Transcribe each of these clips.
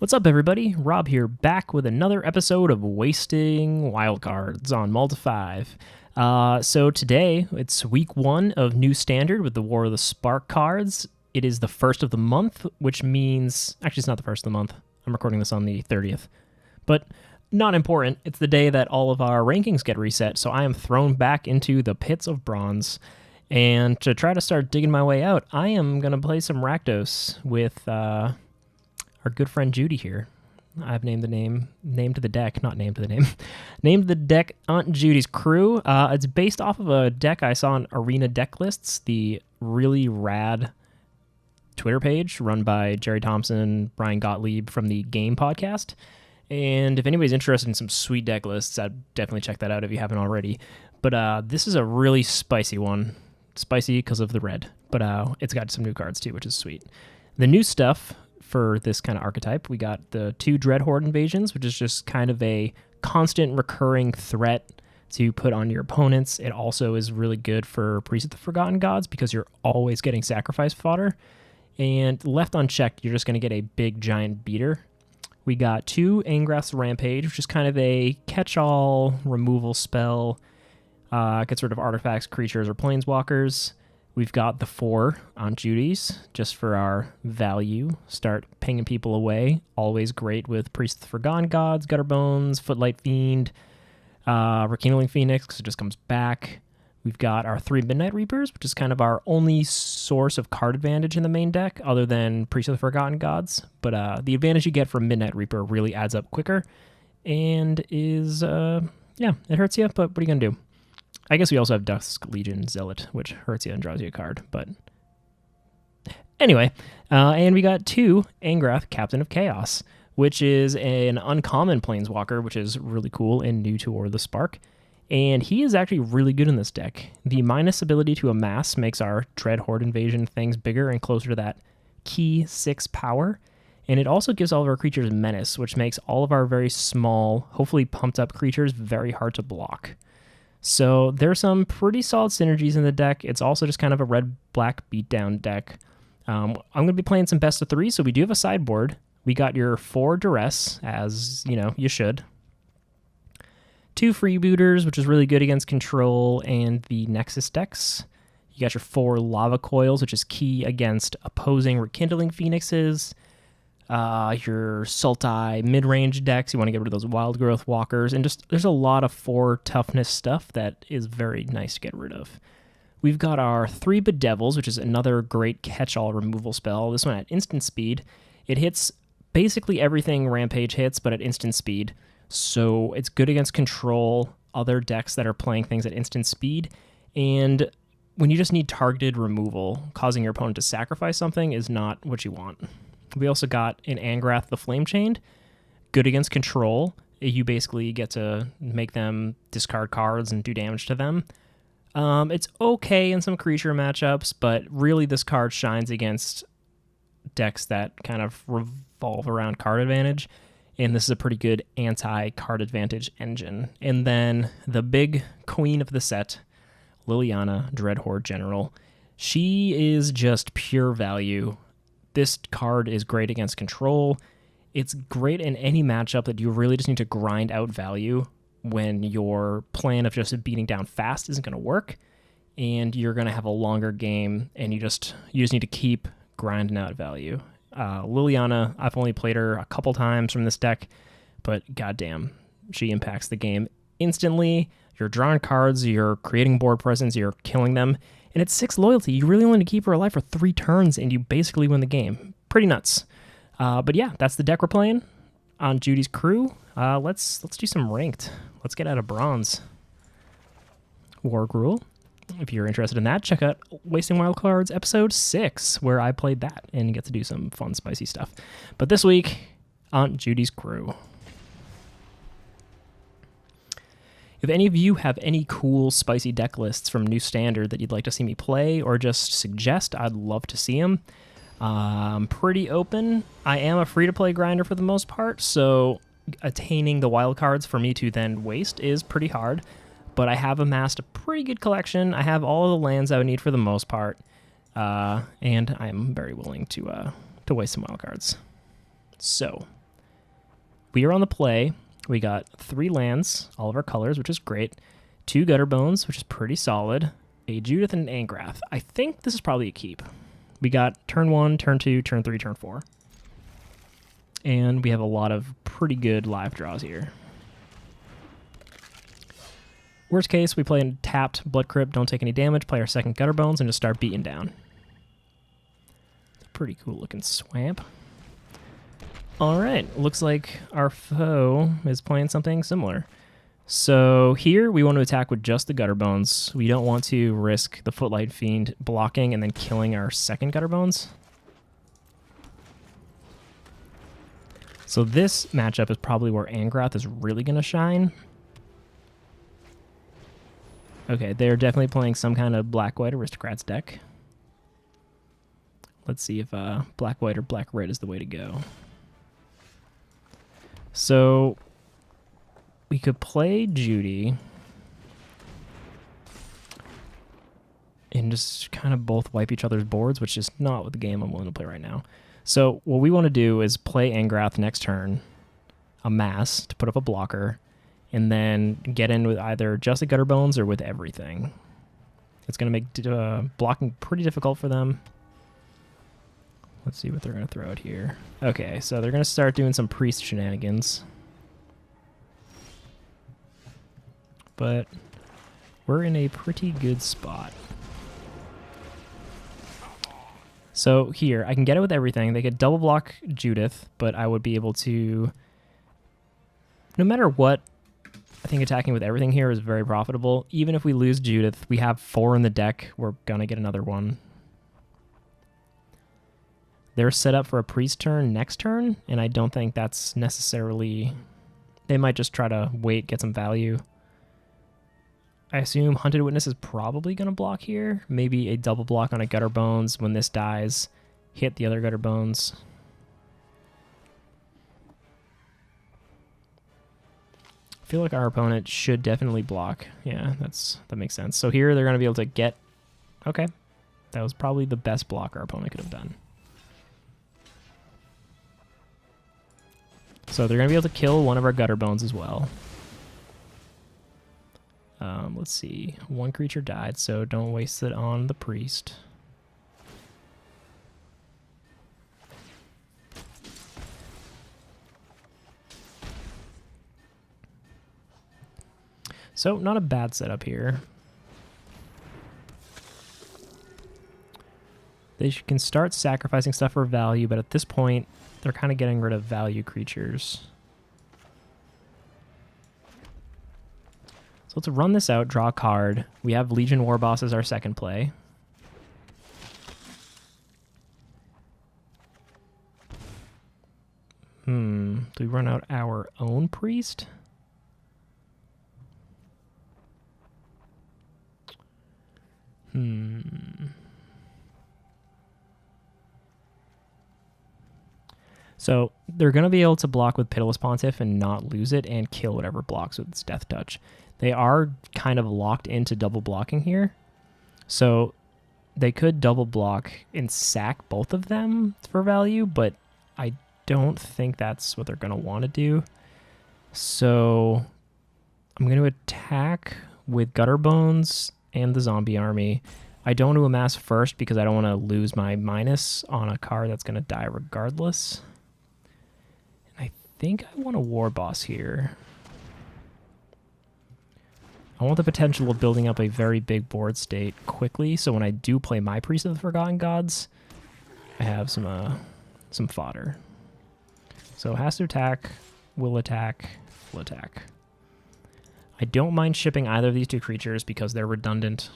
What's up, everybody? Rob here, back with another episode of Wasting Wildcards on Malta 5. So today, it's week 1 of New Standard with the War of the Spark cards. It is the first of the month, which means... Actually, it's not the first of the month. I'm recording this on the 30th. But not important. It's the day that all of our rankings get reset, so I am thrown back into the pits of bronze. And to try to start digging my way out, I am going to play some Rakdos with... our good friend Judy here. I've named the deck Aunt Judy's Crew. It's based off of a deck I saw on Arena Deck Lists, the really rad Twitter page run by Jerry Thompson, Brian Gottlieb from the Game Podcast. And if anybody's interested in some sweet deck lists, I'd definitely check that out if you haven't already. But this is a really spicy one. Spicy because of the red, but it's got some new cards too, which is sweet. The new stuff for this kind of archetype, we got the 2 Dreadhorde Invasions, which is just kind of a constant recurring threat to put on your opponents. It also is really good for Priest of the Forgotten Gods because you're always getting sacrifice fodder. And left unchecked, you're just going to get a big giant beater. We got 2 Angrath's Rampage, which is kind of a catch-all removal spell. Gets rid of artifacts, creatures, or planeswalkers. We've got the 4 Aunt Judy's, just for our value. Start pinging people away. Always great with Priest of the Forgotten Gods, Gutterbones, Footlight Fiend, Rekindling Phoenix, because it just comes back. We've got our 3 Midnight Reapers, which is kind of our only source of card advantage in the main deck, other than Priest of the Forgotten Gods. But the advantage you get from Midnight Reaper really adds up quicker, and is, it hurts you, but what are you going to do? I guess we also have Dusk Legion Zealot, which hurts you and draws you a card, but... Anyway, and we got 2 Angrath Captain of Chaos, which is an uncommon Planeswalker, which is really cool and new to War of the Spark. And he is actually really good in this deck. The minus ability to amass makes our Dreadhorde Invasion things bigger and closer to that key 6 power. And it also gives all of our creatures Menace, which makes all of our very small, hopefully pumped up creatures very hard to block. So there's some pretty solid synergies in the deck. It's also just kind of a red-black beatdown deck. I'm going to be playing some best of 3, so we do have a sideboard. We got your 4 Duress, as, you should. 2 Freebooters, which is really good against Control and the Nexus decks. You got your 4 Lava Coils, which is key against opposing Rekindling Phoenixes. Your Sultai mid-range decks, you want to get rid of those Wild Growth Walkers, and just there's a lot of 4 toughness stuff that is very nice to get rid of. We've got our 3 Bedevils, which is another great catch-all removal spell. This one at instant speed. It hits basically everything Rampage hits, but at instant speed. So it's good against Control, other decks that are playing things at instant speed, and when you just need targeted removal, causing your opponent to sacrifice something is not what you want. We also got an Angrath the Flame Chained, good against Control. You basically get to make them discard cards and do damage to them. It's okay in some creature matchups, but really this card shines against decks that kind of revolve around card advantage, and this is a pretty good anti-card advantage engine. And then the big queen of the set, Liliana, Dreadhorde General. She is just pure value. This card is great against Control. It's great in any matchup that you really just need to grind out value when your plan of just beating down fast isn't going to work, and you're going to have a longer game, and you just need to keep grinding out value. Liliana, I've only played her a couple times from this deck, but goddamn, she impacts the game instantly. You're drawing cards, you're creating board presence, you're killing them. And it's 6 loyalty. You really only need to keep her alive for 3 turns, and you basically win the game. Pretty nuts. But yeah, that's the deck we're playing on Judy's Crew. Let's do some ranked. Let's get out of bronze. War Gruel. If you're interested in that, check out Wasting Wildcards episode 6, where I played that and get to do some fun, spicy stuff. But this week, Aunt Judy's Crew. If any of you have any cool, spicy deck lists from New Standard that you'd like to see me play or just suggest, I'd love to see them. I'm pretty open. I am a free-to-play grinder for the most part, so attaining the wildcards for me to then waste is pretty hard, but I have amassed a pretty good collection. I have all of the lands I would need for the most part, and I'm very willing to waste some wildcards. So, we are on the play. We got 3 lands, all of our colors, which is great. 2 Gutter Bones, which is pretty solid. A Judith and an Angrath. I think this is probably a keep. We got turn 1, turn 2, turn 3, turn 4. And we have a lot of pretty good live draws here. Worst case, we play a tapped Blood Crypt, don't take any damage, play our second Gutter Bones, and just start beating down. It's a pretty cool looking swamp. Alright, looks like our foe is playing something similar. So here we want to attack with just the Gutter Bones. We don't want to risk the Footlight Fiend blocking and then killing our second Gutter Bones. So this matchup is probably where Angrath is really going to shine. Okay, they're definitely playing some kind of Black-White Aristocrats deck. Let's see if Black-White or Black-Red is the way to go. So we could play Judy and just kind of both wipe each other's boards, which is not what the game I'm willing to play right now. So what we want to do is play Angrath next turn, amass to put up a blocker, and then get in with either just a Gutter Bones or with everything. It's going to make blocking pretty difficult for them. Let's see what they're going to throw out here. Okay, so they're going to start doing some priest shenanigans. But we're in a pretty good spot. So here, I can get it with everything. They could double block Judith, but I would be able to... No matter what, I think attacking with everything here is very profitable. Even if we lose Judith, we have 4 in the deck. We're going to get another one. They're set up for a priest turn next turn, and I don't think that's necessarily... They might just try to wait, get some value. I assume Hunted Witness is probably going to block here. Maybe a double block on a Gutter Bones. When this dies, hit the other Gutter Bones. I feel like our opponent should definitely block. Yeah, that makes sense. So here they're going to be able to get... Okay. That was probably the best block our opponent could have done. So they're going to be able to kill one of our Gutter Bones as well. Let's see. 1 creature died, so don't waste it on the priest. So not a bad setup here. They can start sacrificing stuff for value, but at this point, they're kind of getting rid of value creatures. So let's run this out, draw a card. We have Legion Warboss as our second play. Do we run out our own priest? So they're going to be able to block with Pitiless Pontiff and not lose it and kill whatever blocks with its Death Touch. They are kind of locked into double blocking here. So they could double block and sack both of them for value, but I don't think that's what they're going to want to do. So I'm going to attack with Gutter Bones and the Zombie Army. I don't want to amass first because I don't want to lose my minus on a card that's going to die regardless. And I think I want a War Boss here. I want the potential of building up a very big board state quickly, so when I do play my Priest of the Forgotten Gods, I have some fodder. So has to attack, will attack, will attack. I don't mind shipping either of these 2 creatures because they're redundant.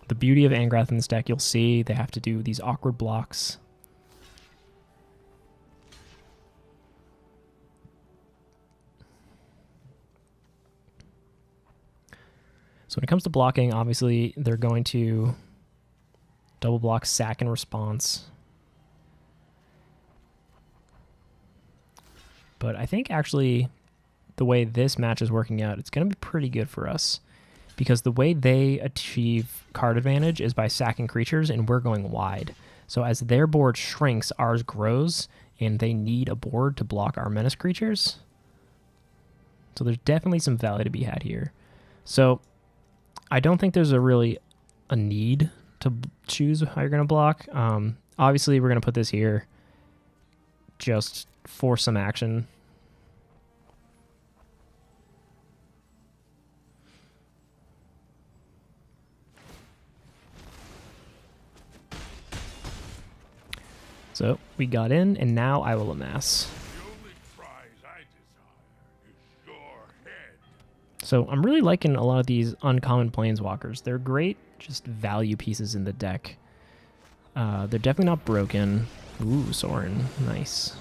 The beauty of Angrath in this deck, you'll see they have to do these awkward blocks. So when it comes to blocking, obviously they're going to double block, sack in response. But I think actually the way this match is working out, it's going to be pretty good for us. Because the way they achieve card advantage is by sacking creatures, and we're going wide. So as their board shrinks, ours grows, and they need a board to block our menace creatures. So there's definitely some value to be had here. So I don't think there's a need to choose how you're going to block. Obviously, we're going to put this here just for some action. So we got in, and now I will amass. The only prize I desire is your head. So I'm really liking a lot of these uncommon planeswalkers. They're great, just value pieces in the deck. They're definitely not broken. Ooh, Sorin, nice.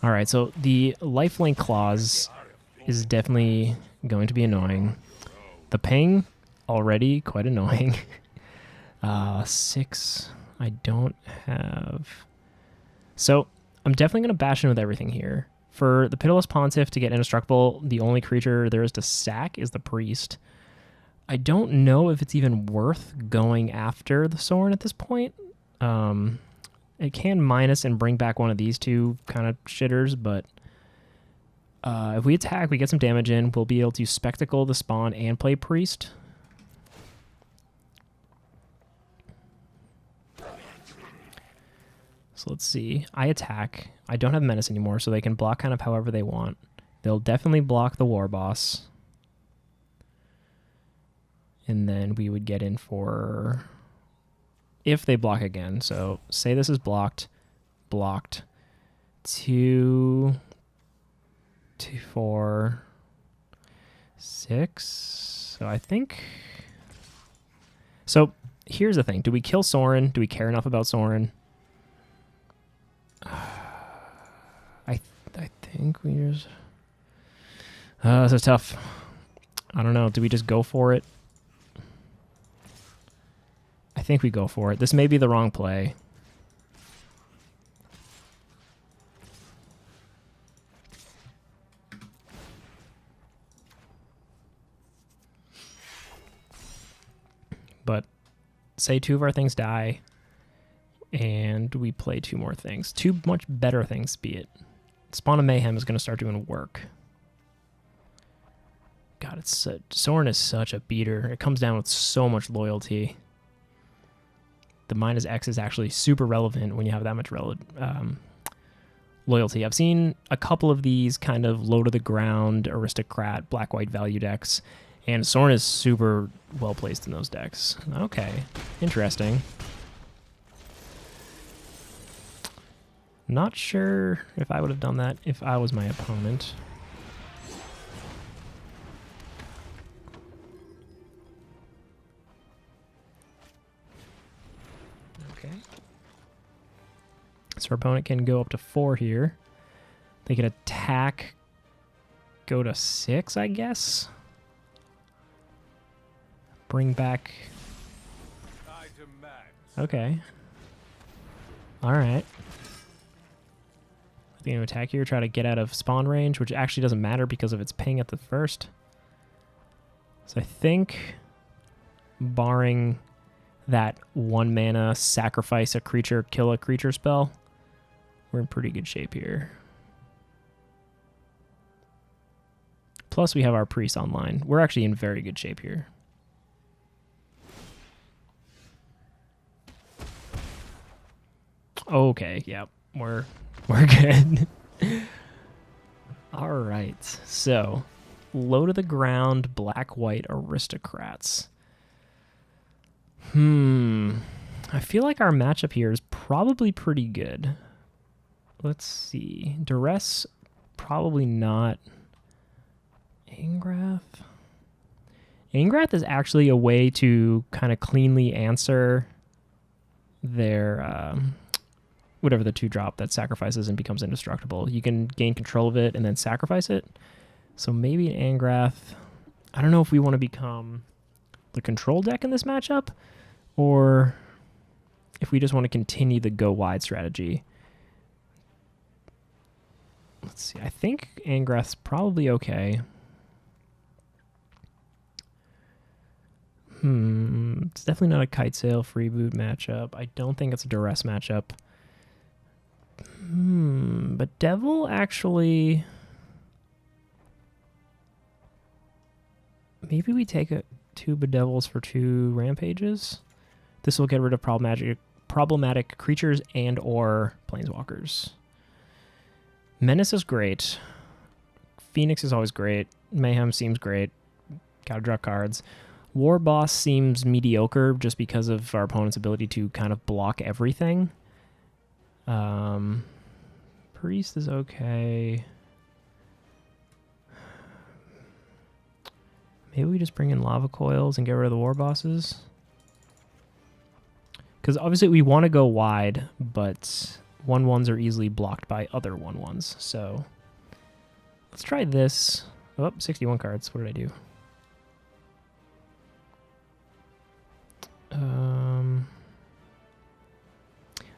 All right, so the lifelink clause is definitely going to be annoying. The ping, already quite annoying. 6, I don't have. So I'm definitely going to bash in with everything here. For the Pitiless Pontiff to get indestructible, the only creature there is to sack is the Priest. I don't know if it's even worth going after the Sorin at this point. It can minus and bring back one of these two kind of shitters, but if we attack, we get some damage in. We'll be able to Spectacle the spawn and play Priest. So let's see. I attack. I don't have Menace anymore, so they can block kind of however they want. They'll definitely block the War Boss. And then we would get in for... if they block again. So say this is blocked. 2, 4, 6. So I think... so here's the thing. Do we kill Sorin? Do we care enough about Sorin? I think we just... this is tough. I don't know. Do we just go for it? I think we go for it. This may be the wrong play. But say 2 of our things die, and we play 2 more things. 2 much better things, be it. Spawn of Mayhem is going to start doing work. God, Sorin is such a beater. It comes down with so much loyalty. The -X is actually super relevant when you have that much loyalty. I've seen a couple of these kind of low-to-the-ground aristocrat black-white value decks, and Sorin is super well-placed in those decks. Okay, interesting. Not sure if I would have done that if I was my opponent. Okay. So our opponent can go up to 4 here. They can attack, go to 6, I guess. Bring back... okay. Alright. They're going to attack here, try to get out of spawn range, which actually doesn't matter because of its ping at the first. So I think, barring that 1 mana sacrifice a creature, kill a creature spell, we're in pretty good shape here. Plus we have our priest online. We're actually in very good shape here. Okay, yeah, we're good. All right, so low to the ground, black-white aristocrats. I feel like our matchup here is probably pretty good. Let's see. Duress, probably not. Angrath? Angrath is actually a way to kind of cleanly answer their... whatever the 2-drop that sacrifices and becomes indestructible. You can gain control of it and then sacrifice it. So maybe an Angrath. I don't know if we want to become the control deck in this matchup or if we just want to continue the go wide strategy. Let's see. I think Angrath's probably okay. It's definitely not a Kite Sail freeboot matchup. I don't think it's a Duress matchup. But Devil actually... Maybe we take 2 Bedevils for 2 Rampages. This will get rid of problematic creatures and or Planeswalkers. Menace is great. Phoenix is always great. Mayhem seems great. Gotta draw cards. War Boss seems mediocre just because of our opponent's ability to kind of block everything. Priest is okay. Maybe we just bring in Lava Coils and get rid of the War Bosses. Because obviously we want to go wide, but 1/1s are easily blocked by other 1/1s. So let's try this. Oh, 61 cards. What did I do?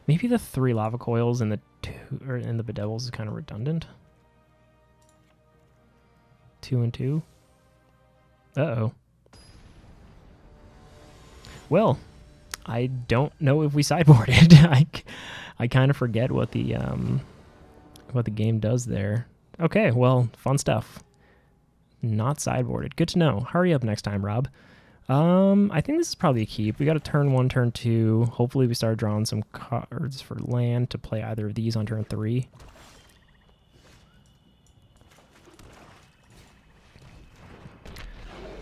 Maybe the 3 Lava Coils and the 2 or in the Bedevils is kind of redundant. 2 and 2. Uh-oh. Well, I don't know if we sideboarded. I kind of forget what the game does there. Okay, well, fun stuff. Not sideboarded. Good to know. Hurry up next time, Rob. I think this is probably a keep. We got a turn 1, turn 2. Hopefully we start drawing some cards for land to play either of these on turn 3.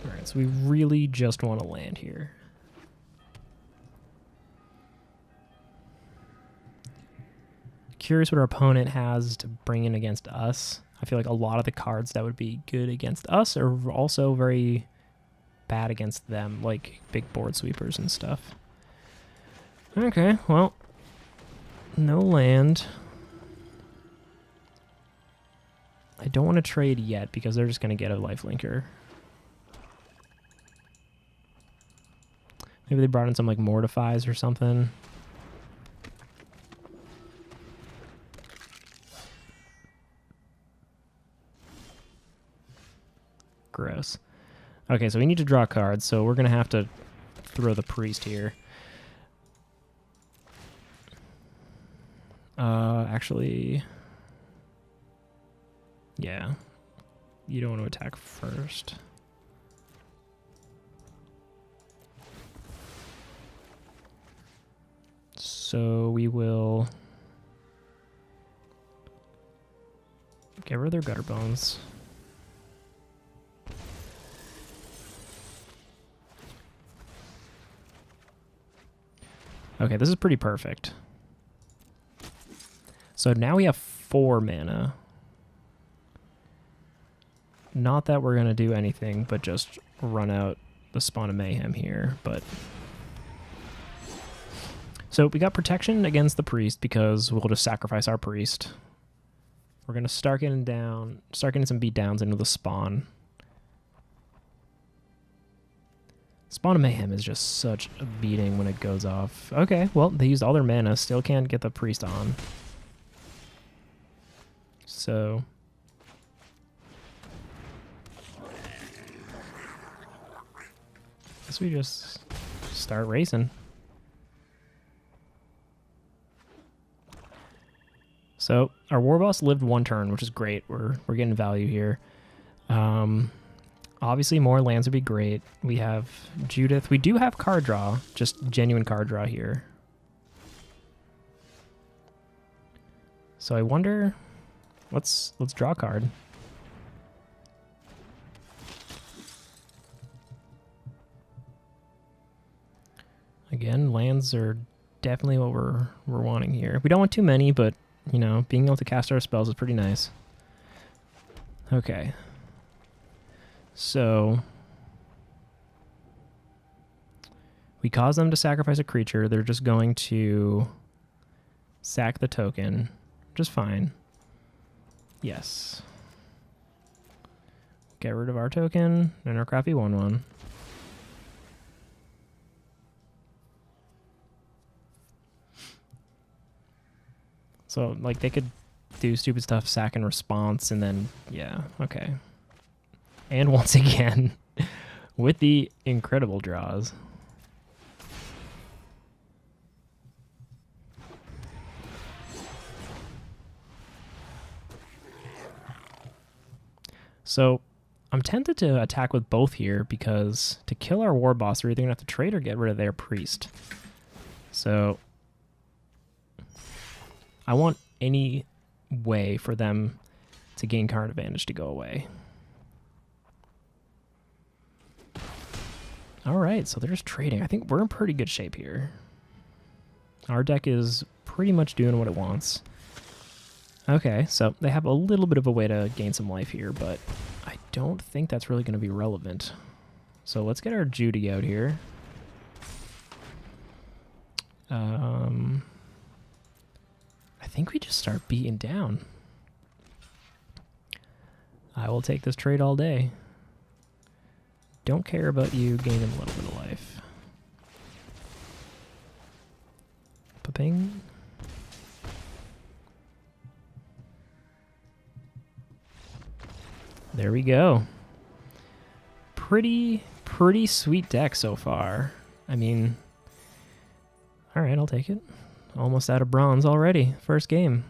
Alright, so we really just want to land here. Curious what our opponent has to bring in against us. I feel like a lot of the cards that would be good against us are also very bad against them, like big board sweepers and stuff. Okay, well, no land. I don't want to trade yet because they're just going to get a lifelinker. Maybe they brought in some like Mortifies or something. Gross. Okay, so we need to draw cards, so we're going to have to throw the Priest here. Actually... Yeah. You don't want to attack first. So we will... get rid of their Gutter Bones. Okay, this is pretty perfect. So now we have 4 mana. Not that we're going to do anything, but just run out the Spawn of Mayhem here. But so we got protection against the Priest because we'll just sacrifice our Priest. We're going to start getting some beatdowns into the Spawn. Spawn of Mayhem is just such a beating when it goes off. Okay, well, they used all their mana. Still can't get the Priest on. So... guess we just start racing. So, our War Boss lived 1 turn, which is great. We're getting value here. Obviously, more lands would be great. We have Judith. We do have card draw, just genuine card draw here. So I wonder, let's draw a card. Again, lands are definitely what we're wanting here. We don't want too many, but you know, being able to cast our spells is pretty nice. Okay. So we cause them to sacrifice a creature. They're just going to sack the token, which is fine. Yes. Get rid of our token and our crappy 1/1. So, like, they could do stupid stuff, sack in response, and then, yeah, okay. And once again, with the incredible draws. So I'm tempted to attack with both here because to kill our war boss, they're either going to have to trade or get rid of their priest. So I want any way for them to gain card advantage to go away. All right, so they're just trading. I think we're in pretty good shape here. Our deck is pretty much doing what it wants. Okay, so they have a little bit of a way to gain some life here, but I don't think that's really going to be relevant. So let's get our Judy out here. I think we just start beating down. I will take this trade all day. Don't care about you gaining a little bit of life. Pa-ping. There we go. Pretty sweet deck so far. I mean, all right, I'll take it. Almost out of bronze already. First game.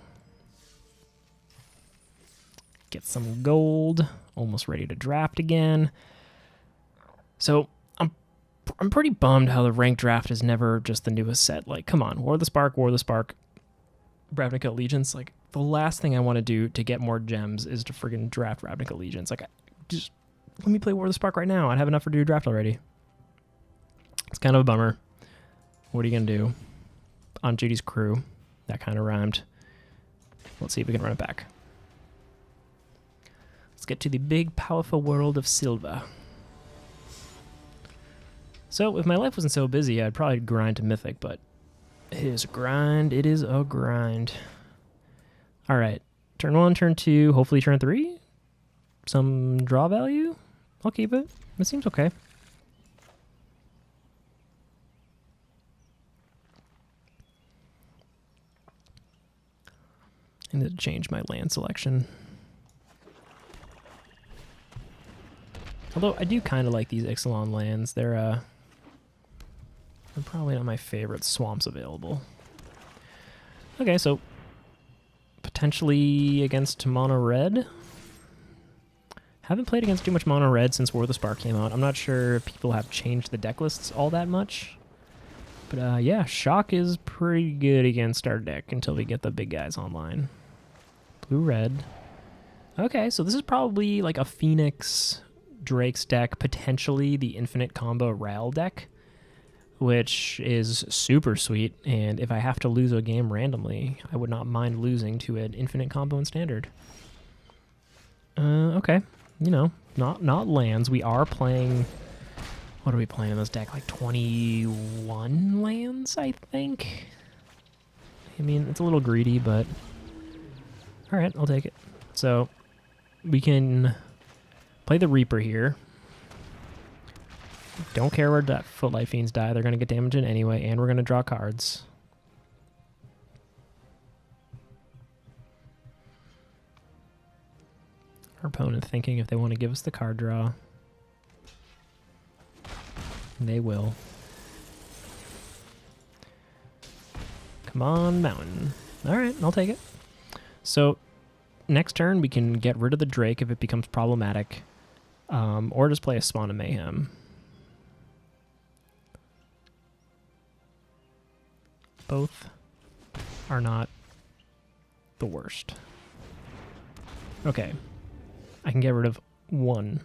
Get some gold. Almost ready to draft again. So I'm pretty bummed how the ranked draft is never just the newest set. Like, come on, War of the Spark, Ravnica Allegiance. Like, the last thing I want to do to get more gems is to friggin' draft Ravnica Allegiance. Like, just let me play War of the Spark right now. I'd have enough for do draft already. It's kind of a bummer. What are you gonna do? On Judy's crew. That kind of rhymed. Let's see if we can run it back. Let's get to the big, powerful world of Silva. So, if my life wasn't so busy, I'd probably grind to Mythic, but it is a grind. It is a grind. All right. Turn 1, turn 2, hopefully turn 3. Some draw value. I'll keep it. It seems okay. I need to change my land selection. Although I do kind of like these Ixalan lands. They're probably not my favorite swamps available. Okay, so potentially against mono red. Haven't played against too much mono red since War of the Spark came out. I'm not sure if people have changed the deck lists all that much. But yeah, Shock is pretty good against our deck until we get the big guys online. Blue-red. Okay, so this is probably like a Phoenix Drake's deck, potentially the Infinite Combo Ral deck, which is super sweet, and if I have to lose a game randomly, I would not mind losing to an Infinite Combo in Standard. Okay, you know, not lands. We are playing... What are we playing in this deck? Like 21 lands, I think? I mean, it's a little greedy, but... Alright, I'll take it. So, we can play the Reaper here. Don't care where Footlight Fiends die. They're going to get damaged in anyway, and we're going to draw cards. Our opponent thinking if they want to give us the card draw. They will. Come on, Mountain. Alright, I'll take it. So, next turn we can get rid of the Drake if it becomes problematic. Or just play a Spawn of Mayhem. Both are not the worst. Okay. I can get rid of one.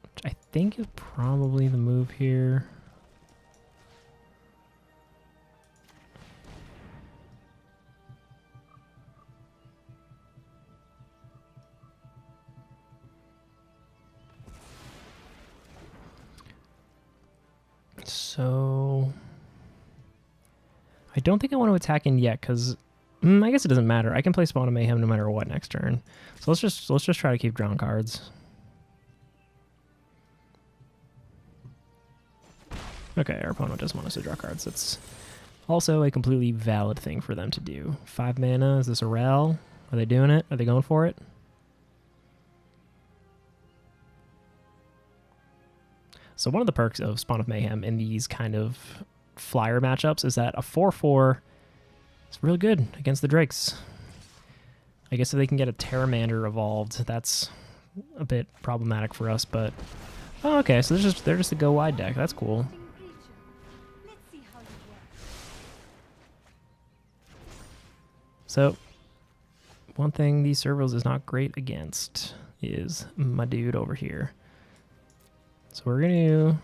Which I think is probably the move here. So I don't think I want to attack in yet because I guess it doesn't matter. I can play Spawn of Mayhem no matter what next turn. So let's just try to keep drawing cards. Okay, our opponent doesn't want us to draw cards. That's also a completely valid thing for them to do. 5 mana. Is this a Ral? Are they doing it? Are they going for it? So one of the perks of Spawn of Mayhem in these kind of flyer matchups is that a 4/4 is really good against the Drakes. I guess if they can get a Terramander evolved, that's a bit problematic for us, but... Oh, okay, so they're just a go wide deck. That's cool. So, one thing these servos is not great against is my dude over here. So we're going to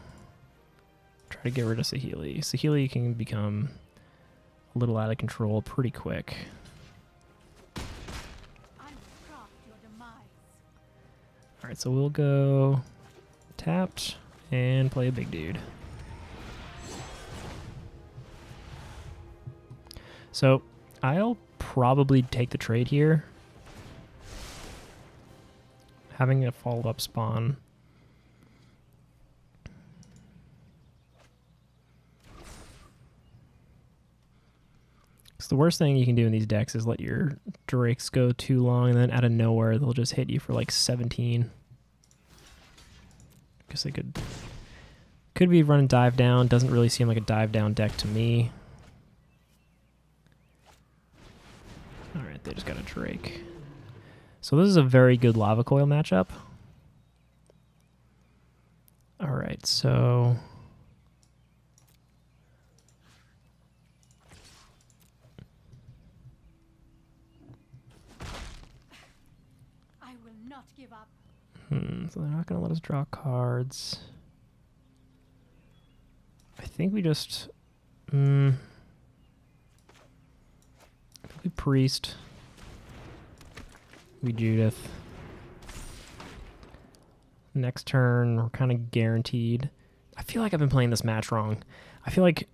try to get rid of Saheeli. Saheeli can become a little out of control pretty quick. Alright, so we'll go tapped and play a big dude. So I'll probably take the trade here. Having a follow-up spawn. Because the worst thing you can do in these decks is let your Drakes go too long, and then out of nowhere they'll just hit you for like 17. Guess they could be running dive down. Doesn't really seem like a dive down deck to me. Alright, they just got a Drake. So this is a very good Lava Coil matchup. Alright, so... I will not give up. So they're not going to let us draw cards. I think we just... we Priest. We Judith. Next turn, we're kind of guaranteed. I feel like I've been playing this match wrong. I feel like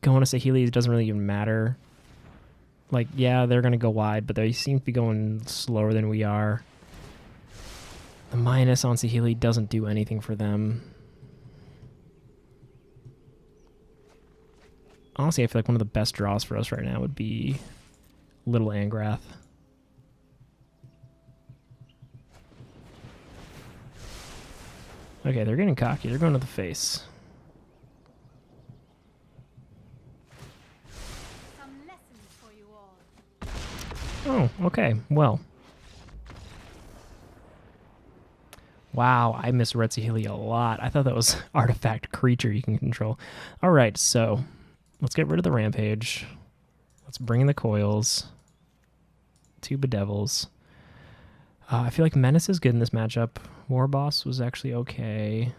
going to Saheeli doesn't really even matter. Like, yeah, they're going to go wide, but they seem to be going slower than we are. The minus on Saheeli doesn't do anything for them. Honestly, I feel like one of the best draws for us right now would be Little Angrath. Okay, they're getting cocky. They're going to the face. Some lessons for you all. Oh, okay. Well. Wow, I misread Saheeli a lot. I thought that was artifact creature you can control. All right, so let's get rid of the Rampage. Let's bring in the coils. 2 Bedevils. I feel like Menace is good in this matchup. War Boss was actually okay.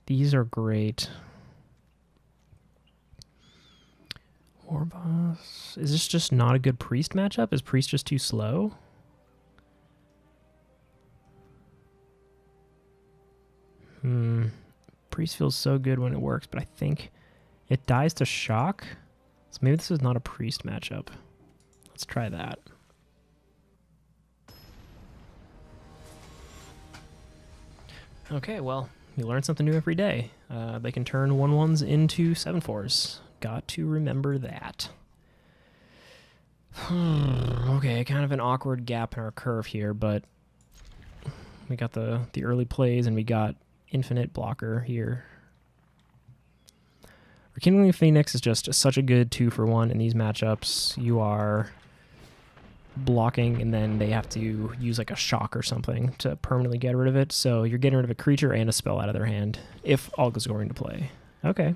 These are great. War Boss. Is this just not a good Priest matchup? Is Priest just too slow? Priest feels so good when it works, but I think it dies to shock. So maybe this is not a Priest matchup. Let's try that. Okay, well, you learn something new every day. They can turn 1/1s into 7/4s. Got to remember that. Okay, kind of an awkward gap in our curve here, but we got the early plays and we got infinite blocker here. Rekindling Phoenix is just such a good 2-for-1 in these matchups. You are blocking and then they have to use like a shock or something to permanently get rid of it. So you're getting rid of a creature and a spell out of their hand if all goes going to play. Okay.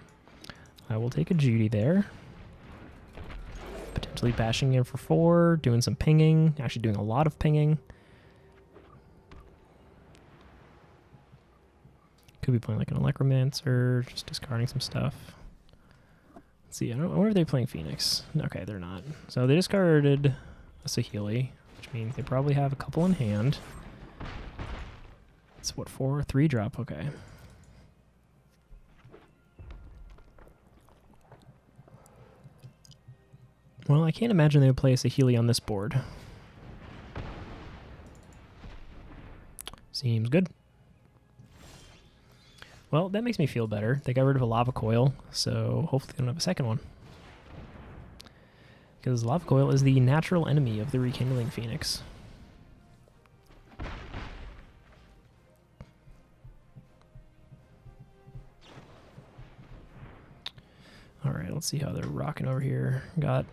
I will take a Judy there. Potentially bashing in for 4, doing some pinging, actually doing a lot of pinging. Could be playing like an Electromancer, just discarding some stuff. Let's see, I wonder if they're playing Phoenix. Okay, they're not. So they discarded a Saheeli, which means they probably have a couple in hand. It's what, 4? 3 drop, okay. Well, I can't imagine they would play a Saheeli on this board. Seems good. Well, that makes me feel better. They got rid of a Lava Coil, so hopefully they don't have a second one. Because Lava Coil is the natural enemy of the Rekindling Phoenix. Alright, let's see how they're rocking over here. Got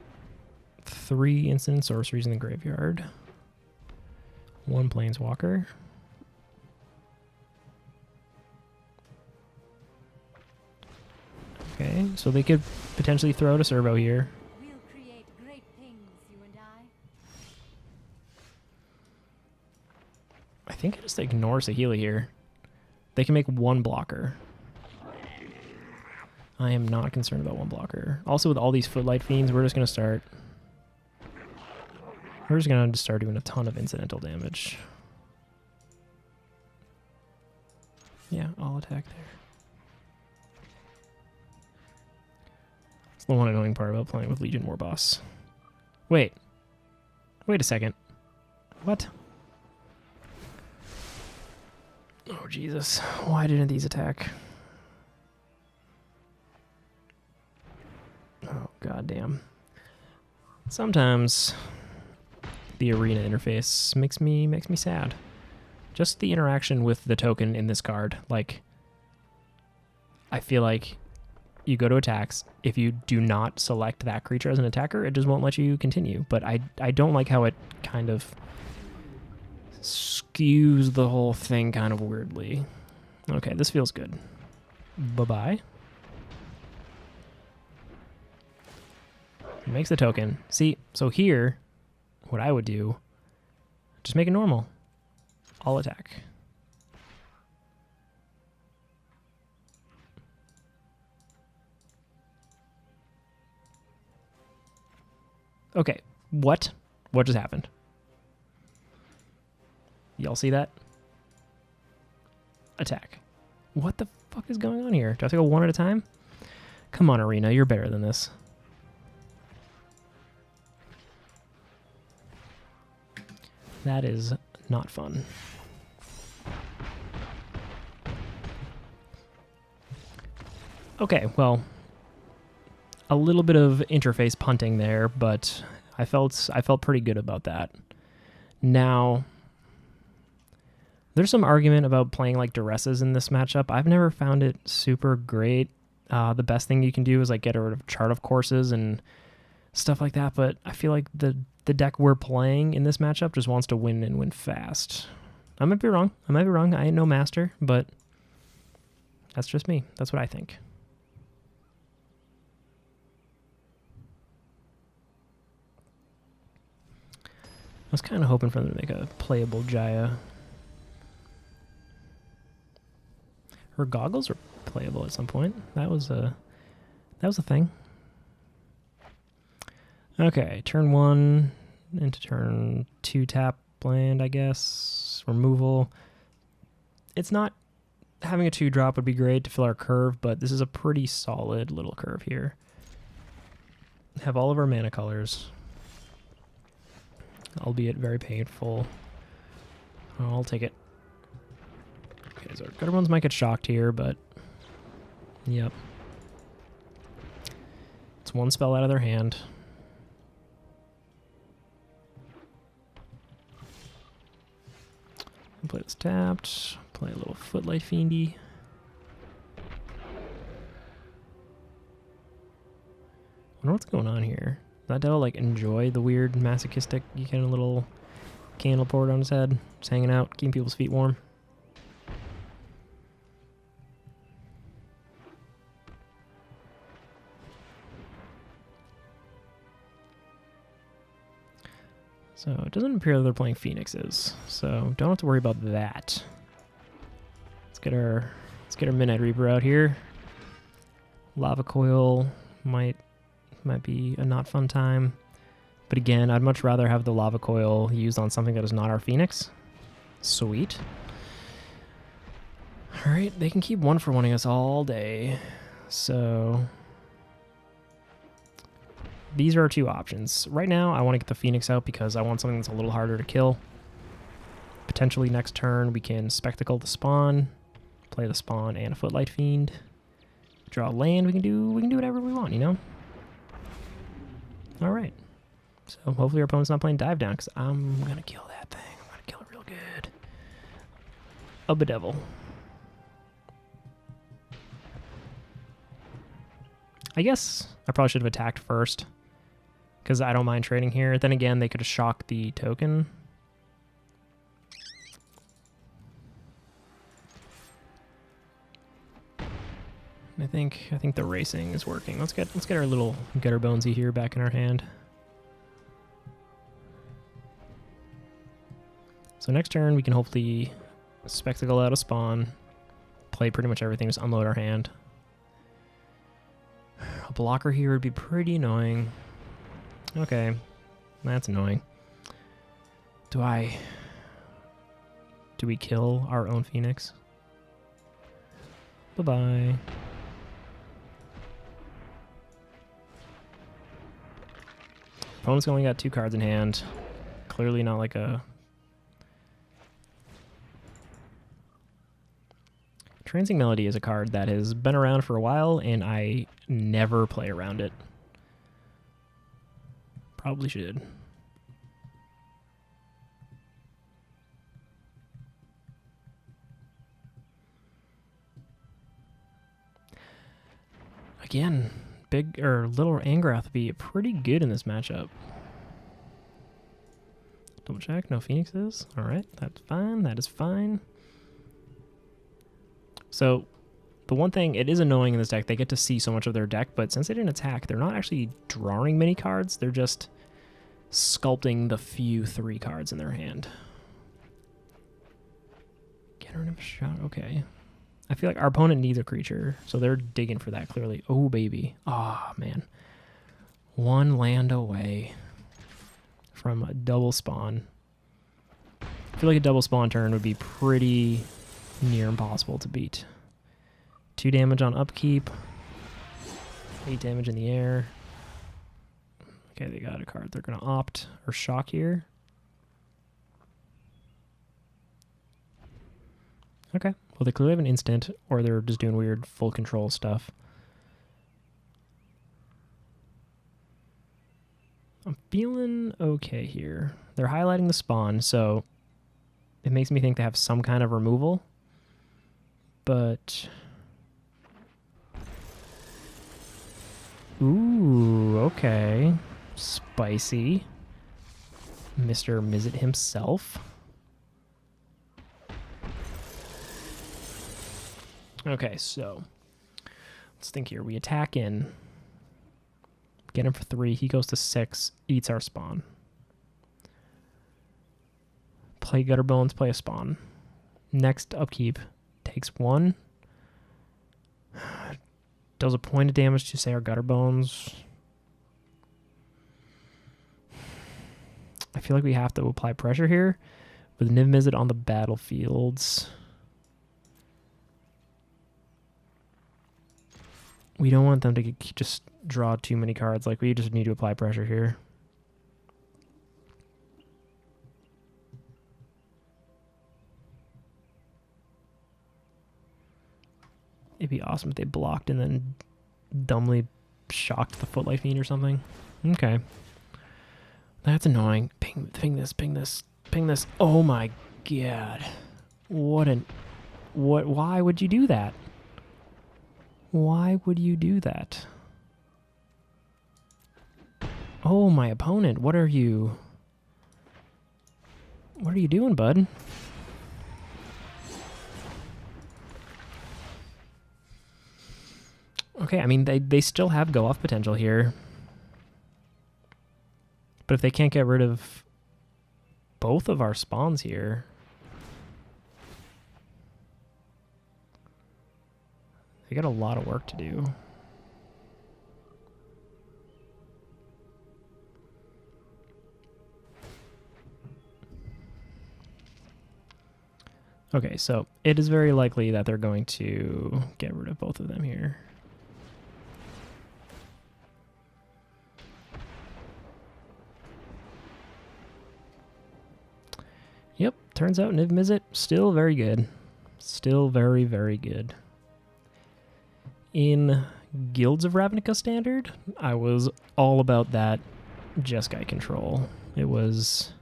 3 instant sorceries in the graveyard. 1 planeswalker. Okay, so they could potentially throw out a servo here. We'll create great things, you and I. I think I just ignore Saheeli here. They can make 1 blocker. I am not concerned about 1 blocker. Also, with all these Footlight Fiends, we're just going to start... We're just going to start doing a ton of incidental damage. Yeah, I'll attack there. That's the one annoying part about playing with Legion Warboss. Wait. Wait a second. What? Oh, Jesus. Why didn't these attack? Oh, goddamn. Sometimes the arena interface makes me sad. Just the interaction with the token in this card. Like, I feel like you go to attacks. If you do not select that creature as an attacker, it just won't let you continue. But I don't like how it kind of skews the whole thing kind of weirdly. Okay, this feels good. Bye-bye. Makes the token. See, so here, what I would do, just make it normal. All attack. Okay, what? What just happened? Y'all see that? Attack. What the fuck is going on here? Do I have to go 1 at a time? Come on, Arena, you're better than this. That is not fun. Okay, well, a little bit of interface punting there, but I felt pretty good about that. Now, there's some argument about playing like Duresses in this matchup. I've never found it super great. The best thing you can do is like get rid of Chart of Courses and stuff like that, but I feel like the deck we're playing in this matchup just wants to win and win fast. I might be wrong. I ain't no master, but that's just me. That's what I think. I was kind of hoping for them to make a playable Jaya. Her goggles were playable at some point. That was a thing. Okay, turn 1 into turn 2 tap land, I guess. Removal. It's not... Having a 2-drop would be great to fill our curve, but this is a pretty solid little curve here. Have all of our mana colors. Albeit very painful. I'll take it. Okay, so our gutter ones might get shocked here, but... Yep. It's 1 spell out of their hand. Play this tapped. Play a little Footlight Fiendy. I wonder what's going on here. That devil like enjoy the weird masochistic, you get a little candle poured on his head, just hanging out, keeping people's feet warm. So it doesn't appear that they're playing Phoenixes, so don't have to worry about that. Let's get our Midnight Reaper out here. Lava Coil might be a not fun time, but again, I'd much rather have the Lava Coil used on something that is not our Phoenix. Sweet. All right, they can keep 1-for-1ing us all day, so. These are our 2 options. Right now, I want to get the Phoenix out because I want something that's a little harder to kill. Potentially next turn, we can Spectacle the Spawn, play the Spawn and a Footlight Fiend, draw a land. We can do whatever we want, you know? All right. So hopefully our opponent's not playing Dive Down because I'm going to kill that thing. I'm going to kill it real good. A Bedevil. I guess I probably should have attacked first. because I don't mind trading here. Then again, they could have shocked the token. I think the racing is working. Let's get our little gutter bonesy here back in our hand. So next turn we can hopefully spectacle out a spawn, play pretty much everything, just unload our hand. A blocker here would be pretty annoying. Okay, that's annoying. Do we kill our own Phoenix? Bye-bye. Opponent's only got 2 cards in hand. Clearly not like a... Trancing Melody is a card that has been around for a while, and I never play around it. Probably should. Again, big or little Angrath would be pretty good in this matchup. Double check, no Phoenixes. All right, that's fine. That is fine. So the one thing, it is annoying in this deck, they get to see so much of their deck, but since they didn't attack, they're not actually drawing many cards. They're just sculpting the few 3 cards in their hand. Get rid of a shot. Okay. I feel like our opponent needs a creature, so they're digging for that clearly. Oh, baby. Ah, oh, man. 1 land away from a double spawn. I feel like a double spawn turn would be pretty near impossible to beat. 2 damage on upkeep. 8 damage in the air. Okay, they got a card. They're going to opt or shock here. Okay. Well, they clearly have an instant, or they're just doing weird full control stuff. I'm feeling okay here. They're highlighting the spawn, so it makes me think they have some kind of removal. But... Ooh, okay. Spicy. Mr. Mizzet himself. Okay, so let's think here. We attack in, get him for 3. He goes to 6, eats our spawn. Play Gutter Bones, play a spawn. Next upkeep takes 1. Does a point of damage to, say, our Gutter Bones. I feel like we have to apply pressure here with Niv Mizzet on the battlefields. We don't want them to just draw too many cards. Like, we just need to apply pressure here. It'd be awesome if they blocked and then dumbly shocked the Footlight Fiend or something. Okay. That's annoying. Ping this, ping this, ping this. Oh my god. Why would you do that? Why would you do that? Oh, my opponent, what are you doing, bud? Okay, I mean, they still have go-off potential here. But if they can't get rid of both of our spawns here... They got a lot of work to do. Okay, so it is very likely that they're going to get rid of both of them here. Yep, turns out Niv Mizzet still very good. Still very, very good. In Guilds of Ravnica Standard, I was all about that Jeskai control. It was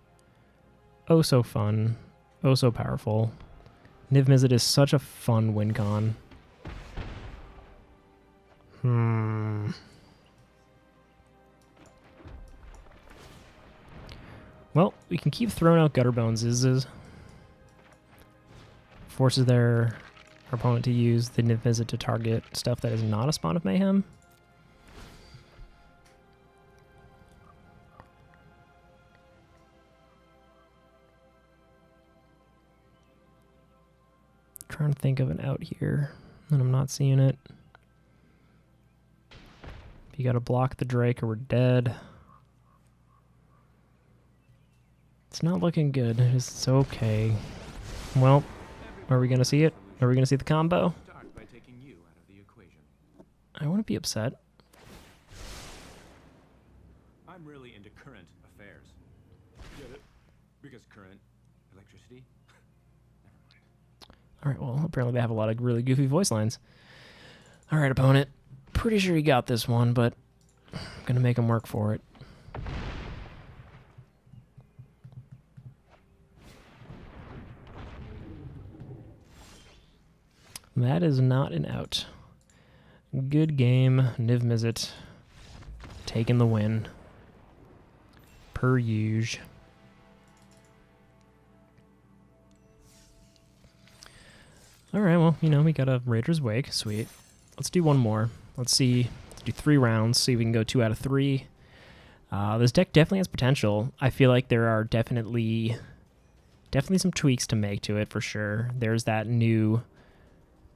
oh so fun, oh so powerful. Niv Mizzet is such a fun win con. Well, we can keep throwing out Gutter Bones. Forces their opponent to use the Niv Visit to target stuff that is not a Spawn of Mayhem. Trying to think of an out here, and I'm not seeing it. You gotta block the Drake or we're dead. It's not looking good. It's okay. Well, are we gonna see it? Are we gonna see the combo? Start by taking you out of the equation. I wouldn't be upset. I'm really into current affairs. Get it? Because current electricity? Alright, well, apparently they have a lot of really goofy voice lines. Alright, opponent. Pretty sure you got this one, but I'm gonna make him work for it. That is not an out. Good game, Niv Mizzet. Taking the win. Per usual. Alright, well, you know, we got a Raider's Wake. Sweet. Let's do one more. Let's see. Let's do 3 rounds. See if we can go 2 out of 3. This deck definitely has potential. I feel like there are definitely some tweaks to make to it for sure. There's that new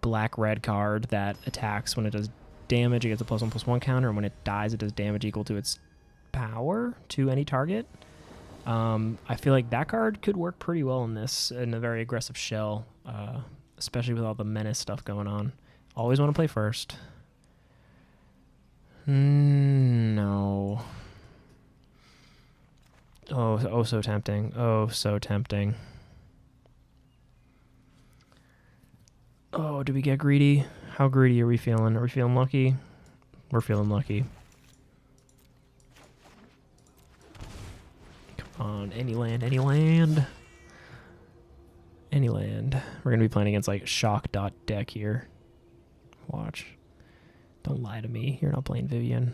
black-red card that attacks when it does damage. It gets a +1/+1 counter, and when it dies, it does damage equal to its power to any target. I feel like that card could work pretty well in this, in a very aggressive shell, especially with all the menace stuff going on. Always want to play first. No. Oh, so tempting. Oh, so tempting. Oh, do we get greedy? How greedy are we feeling? Are we feeling lucky? We're feeling lucky. Come on, any land, any land. Any land. We're going to be playing against like shock.deck here. Watch. Don't lie to me. You're not playing Vivian.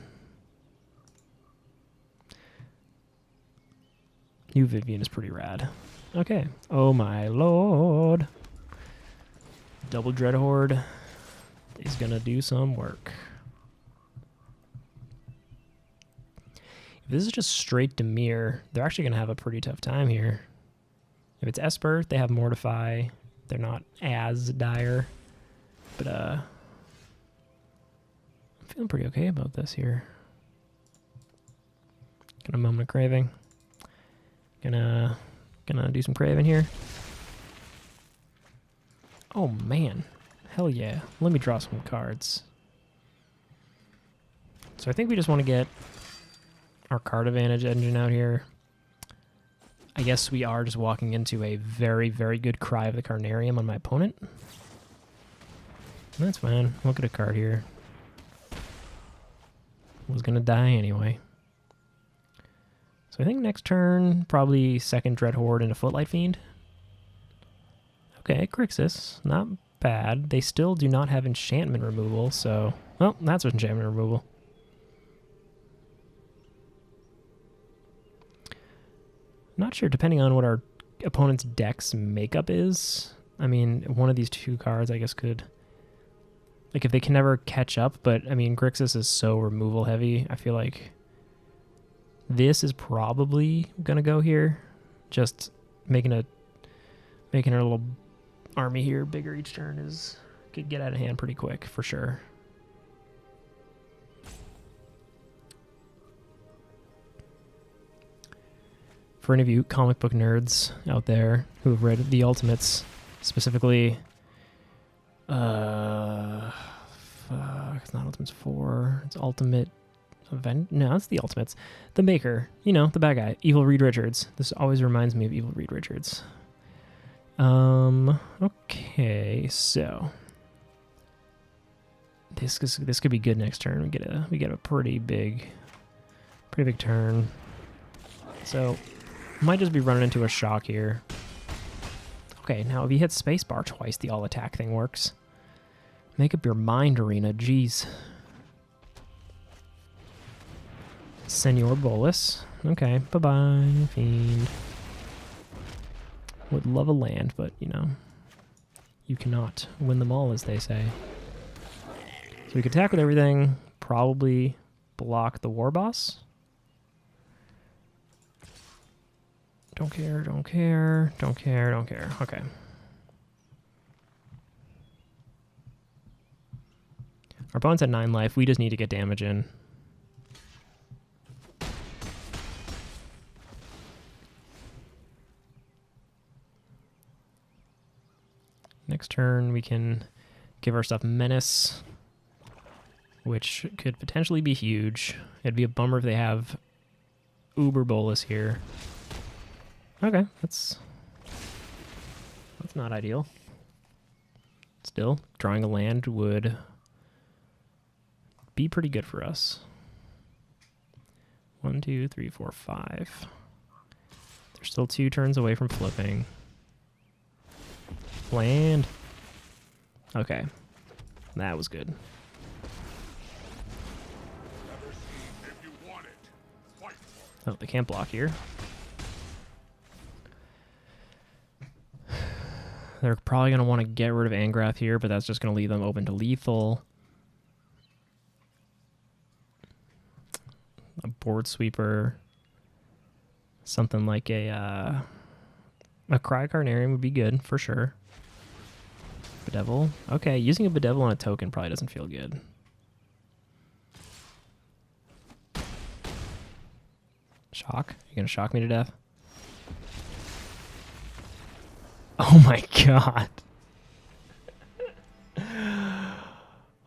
New Vivian is pretty rad. Okay. Oh my lord. Double Dreadhorde is going to do some work. If this is just straight Dimir, they're actually going to have a pretty tough time here. If it's Esper, they have Mortify. They're not as dire. But, I'm feeling pretty okay about this here. Got a moment of craving. Gonna do some craving here. Oh, man. Hell yeah. Let me draw some cards. So I think we just want to get our card advantage engine out here. I guess we are just walking into a very, very good Cry of the Carnarium on my opponent. That's fine. Look at a card here. Was going to die anyway. So I think next turn, probably second Dreadhorde into Footlight Fiend. Okay, Crixus. Not bad. They still do not have enchantment removal, so... Well, that's enchantment removal. Not sure, depending on what our opponent's deck's makeup is. I mean, one of these two cards, I guess, could... Like, if they can never catch up, but, I mean, Grixis is so removal heavy, I feel like this is probably going to go here. Just making our little army here bigger each turn could get out of hand pretty quick, for sure. For any of you comic book nerds out there who have read the Ultimates, specifically... it's not Ultimates 4. It's Ultimate Event. No, it's the Ultimates. The Maker. You know, the bad guy. Evil Reed Richards. This always reminds me of Evil Reed Richards. Okay, so this could be good next turn. We get a pretty big turn. So might just be running into a shock here. Okay, now if you hit spacebar twice, the all attack thing works. Make up your mind, Arena. Jeez. Senor Bolus. Okay, bye-bye, Fiend. Would love a land, but, you know, you cannot win them all, as they say. So we could attack with everything, probably block the War Boss. Don't care, don't care, don't care, don't care. Okay. Our opponent's at 9 life. We just need to get damage in. Next turn, we can give our stuff Menace, which could potentially be huge. It'd be a bummer if they have Uber Bolus here. Okay, that's not ideal. Still, drawing a land would be pretty good for us. 1, 2, 3, 4, 5. They're still 2 turns away from flipping. Land. Okay. That was good. Never seen if you want it. Fight for it. Oh, they can't block here. They're probably going to want to get rid of Angrath here, but that's just going to leave them open to lethal. A board sweeper. Something like a Cryocarnarium would be good, for sure. Bedevil. Okay, using a Bedevil on a token probably doesn't feel good. Shock? You're going to shock me to death? Oh my god.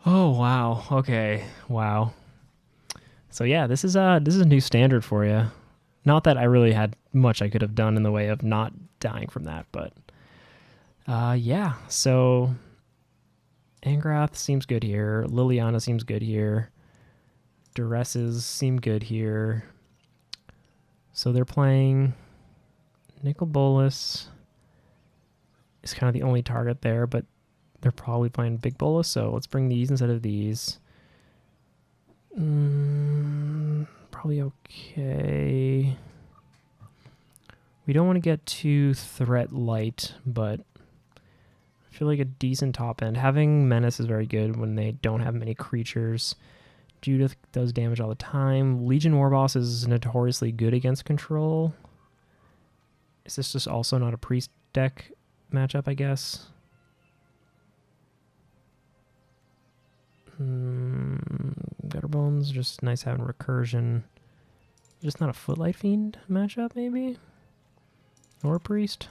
Oh wow. Okay. Wow. So yeah, this is a new standard for you. Not that I really had much I could have done in the way of not dying from that, but yeah. So Angrath seems good here. Liliana seems good here. Duresses seem good here. So they're playing Nicol Bolas. Is kind of the only target there, but they're probably playing Big Bolus, so let's bring these instead of these. Probably okay. We don't want to get too threat light, but I feel like a decent top end. Having Menace is very good when they don't have many creatures. Judith does damage all the time. Legion Warboss is notoriously good against control. Is this just also not a priest deck matchup, I guess? Gutterbones, just nice having recursion. Just not a Footlight Fiend matchup, maybe? Or a priest?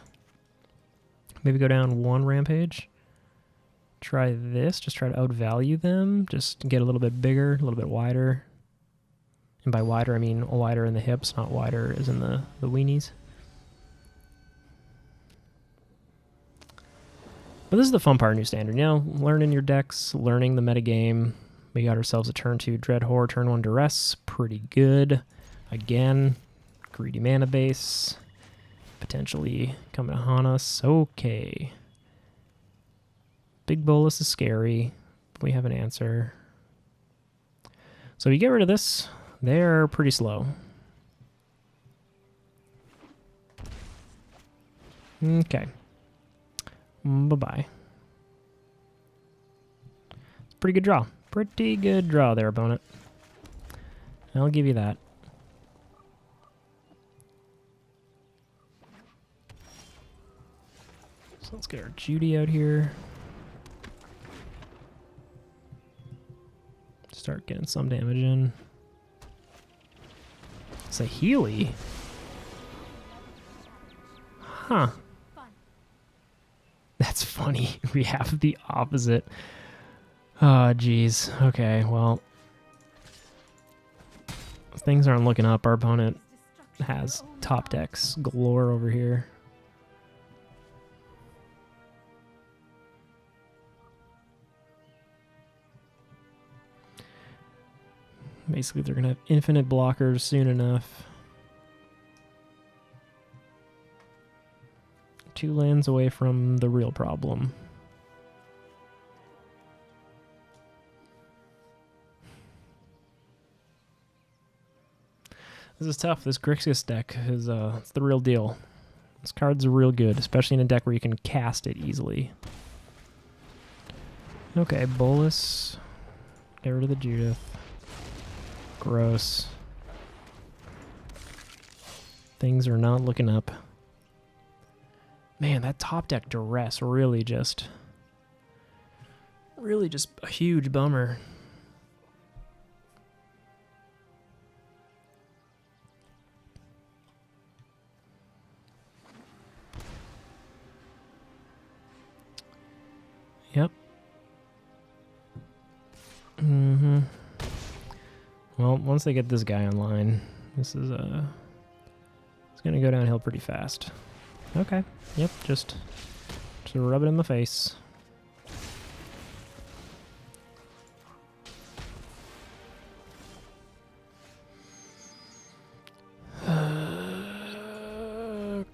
Maybe go down 1 rampage. Try this, just try to outvalue them. Just get a little bit bigger, a little bit wider. And by wider, I mean wider in the hips, not wider as in the weenies. But this is the fun part of New Standard, you know, learning your decks, learning the metagame. We got ourselves a turn 2 Dread Horror, turn 1 Duress, pretty good. Again, greedy mana base, potentially coming to haunt us. Okay. Big Bolus is scary. We have an answer. So you get rid of this, they're pretty slow. Okay. Bye-bye. It's a pretty good draw. Pretty good draw there, opponent. I'll give you that. So let's get our Judy out here. Start getting some damage in. It's a Healy. Huh. That's funny. We have the opposite. Oh, geez. Okay, well. Things aren't looking up. Our opponent has top decks galore over here. Basically, they're going to have infinite blockers soon enough. 2 lands away from the real problem. This is tough. This Grixis deck is it's the real deal. This card's real good, especially in a deck where you can cast it easily. Okay, Bolus. Get rid of the Judith. Gross. Things are not looking up. Man, that top deck Duress really just a huge bummer. Yep. Well, once they get this guy online, this is it's gonna go downhill pretty fast. Okay. Yep. Just rub it in the face.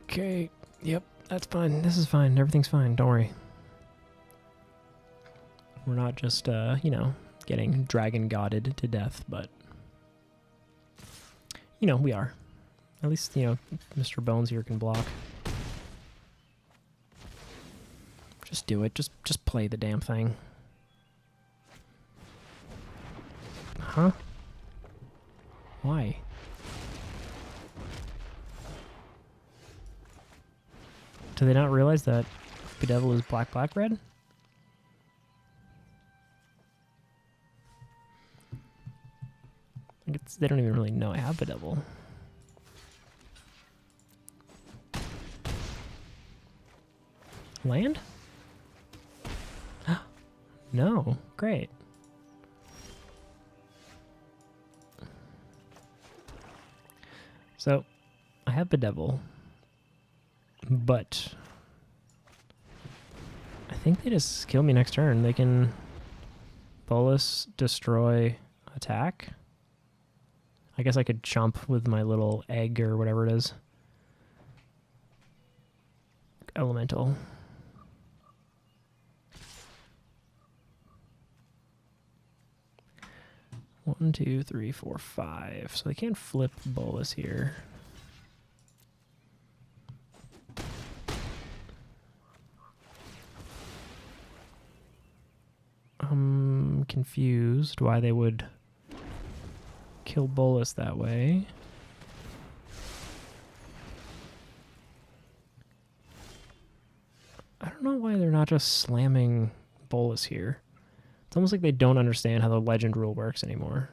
Okay. Yep. That's fine. This is fine. Everything's fine. Don't worry. We're not just, you know, getting dragon godded to death, but, you know, we are. At least, you know, Mr. Bones here can block. Just do it. Just play the damn thing. Huh? Why? Do they not realize that Bedevil is black, black, red? They don't even really know I have Bedevil. Land? No. Great. So, I have Bedevil, but I think they just kill me next turn. They can Bolus, destroy, attack. I guess I could chomp with my little egg or whatever it is. Elemental. One, two, three, four, five. So they can't flip Bolus here. I'm confused why they would kill Bolus that way. I don't know why they're not just slamming Bolus here. It's almost like they don't understand how the legend rule works anymore.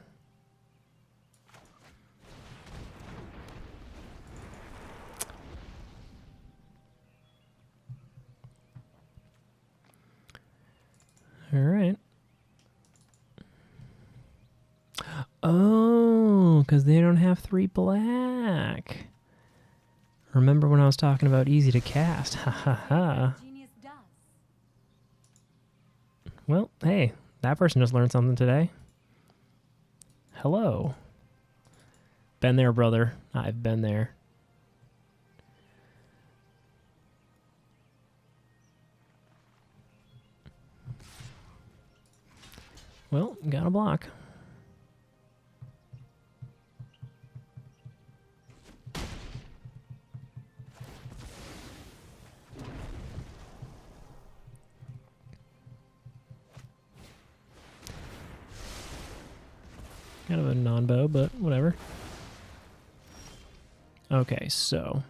All right. Oh, because they don't have 3 black. Remember when I was talking about easy to cast? Ha ha ha. Genius does. Well, hey, that person just learned something today. Hello. Been there, brother. I've been there. Well, got a block. Kind of a non-bow, but whatever. Okay, so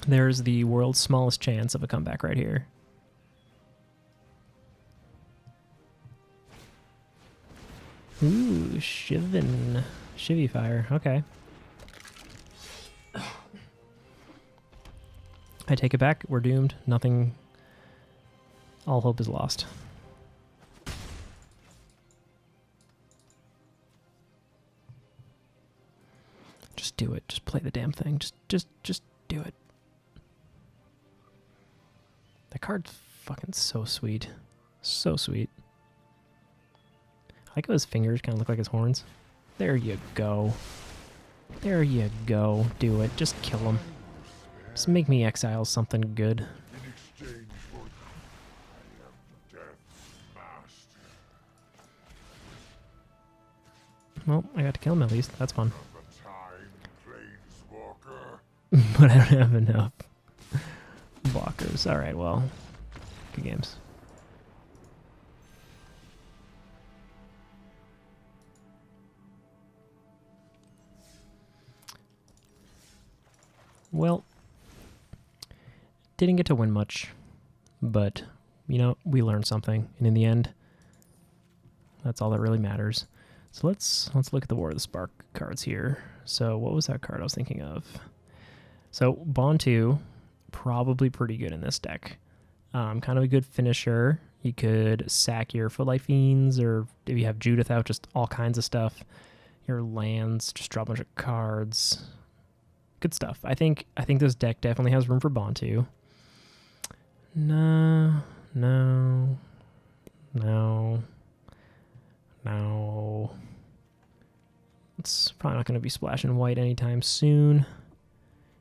there's the world's smallest chance of a comeback right here. Ooh, Shivy fire. Okay. I take it back. We're doomed. Nothing. All hope is lost. Just do it. Just play the damn thing. Just do it. That card's fucking so sweet. So sweet. I like how his fingers kind of look like his horns. There you go. There you go. Do it. Just kill him. Just make me exile something good. In exchange for I am Death's master. Well, I got to kill him at least. That's fun. The time, Planeswalker. But I don't have enough blockers. Alright, well, good games. Well, didn't get to win much, but, you know, we learned something, and in the end, that's all that really matters. So let's look at the War of the Spark cards here. So what was that card I was thinking of? So Bond 2, probably pretty good in this deck. Kind of a good finisher. You could sack your Footlight Fiends, or if you have Judith out, just all kinds of stuff. Your lands, just draw a bunch of cards. Good stuff. I think this deck definitely has room for Bond 2. No. It's probably not going to be splashing white anytime soon.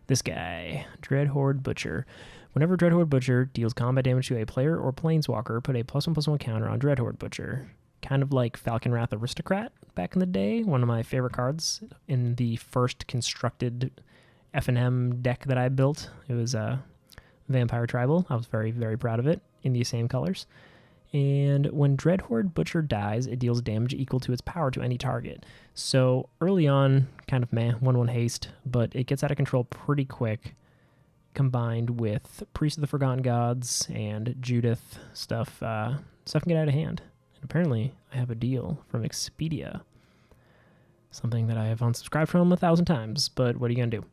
This guy, Dreadhorde Butcher. Whenever Dreadhorde Butcher deals combat damage to a player or planeswalker, put a +1/+1 counter on Dreadhorde Butcher. Kind of like Falcon Wrath Aristocrat back in the day. One of my favorite cards in the first constructed F&M deck that I built. It was a Vampire Tribal. I was very, very proud of it in these same colors. And when Dreadhorde Butcher dies, it deals damage equal to its power to any target. So early on, kind of meh, 1/1 haste, but it gets out of control pretty quick, combined with Priest of the Forgotten Gods and Judith stuff. Stuff can get out of hand. And apparently, I have a deal from Expedia. Something that I have unsubscribed from 1,000 times, but what are you going to do?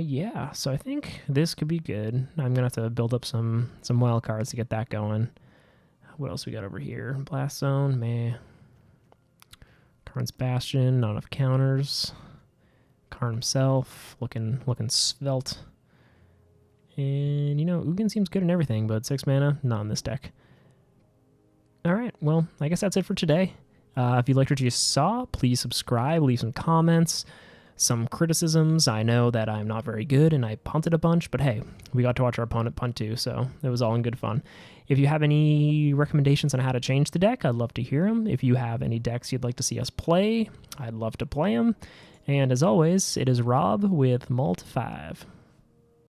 Yeah, so I think this could be good. I'm going to have to build up some wild cards to get that going. What else we got over here? Blast Zone, meh. Karn's Bastion, not enough counters. Karn himself, looking svelte. And, you know, Ugin seems good in everything, but 6 mana, not in this deck. Alright, well, I guess that's it for today. If you liked what you saw, please subscribe, leave some comments, some criticisms. I know that I'm not very good and I punted a bunch, but hey, we got to watch our opponent punt too, so it was all in good fun. If you have any recommendations on how to change the deck, I'd love to hear them. If you have any decks you'd like to see us play, I'd love to play them. And as always, it is Rob with Malt 5.